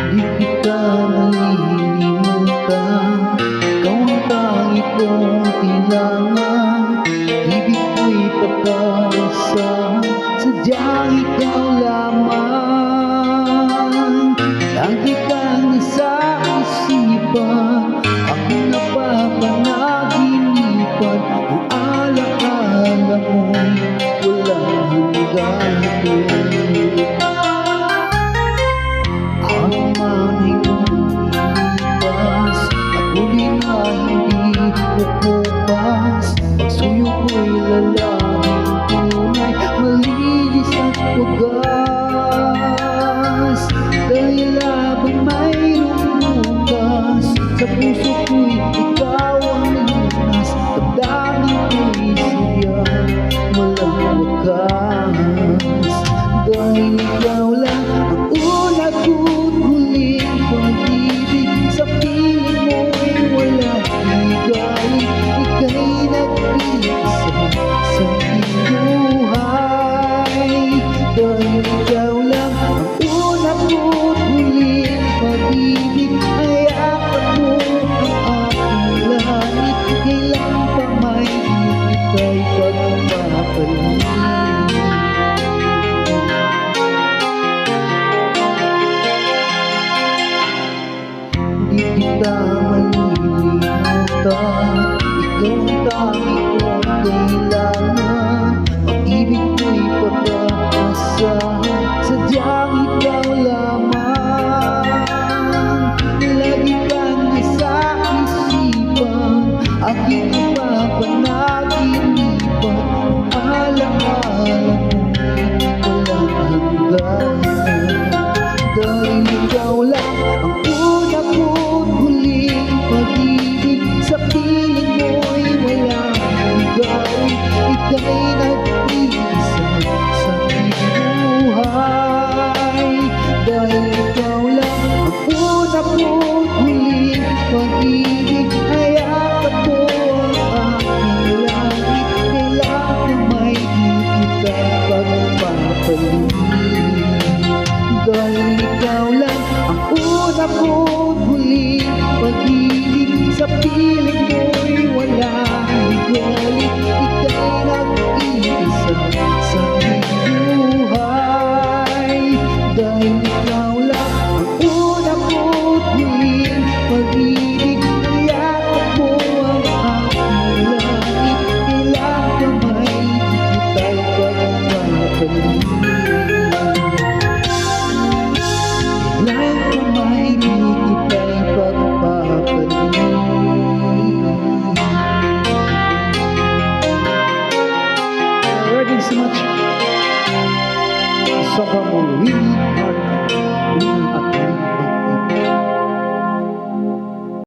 Di kita malilimutan, ikaw ang tangi kong kailangan. Ibig ko'y pagkaisa, sadyang ikaw lamang. Lagi kang nasa isipan, ako'y napapanaginipan. Ang alaala mo'y walang hanggan. Ang manay kong inipas at muli na hindi kukupas. Pagsuyo ko'y lalabing tunay, malinis at wagas. Dahil habang mayroong bukas, sa puso ko'y ikaw ang lunas. Damdamin ko'y siya, walang wakas. Dahil ikaw lang ang una ko't huling pag-ibig. Sa piling mo'y walang higay, ika'y nag-iisa sa aking buhay. Dahil ikaw lang ang una ko't huling pag-ibig, hayaan mo ang aking langit. Kailan pa may ika'y pagpapalit. Di kita malilimutan, ikaw ang tangi kong kailangan. Pag-ibig ko'y pagkakasa, sadyang ikaw lamang. Lagi kang nasa isipan, aking napapanaginipan. Ang alaala mo'y walang hanggan. Dahil ikaw lang ang una ko't huling pag-ibig. Sa piling mo'y walang hanggan, ika'y nag-iisa sa aking buhay. Dahil ikaw lang ang una ko't huling pag-ibig, hayaan mo ang aking langit. Kailan may di kita pagpapalit. Dahil ikaw lang ang una ko't huling pag-ibig. Sa piling mo'y walang higalit, ika'y nag-iisa sa aking buhay. Dahil ikaw lang ang una ko't huling pag-ibig, hayaan mo ang aking langit. Kailan pa may ika'y pagpapalit. Thank you so much. Sobrang really hard.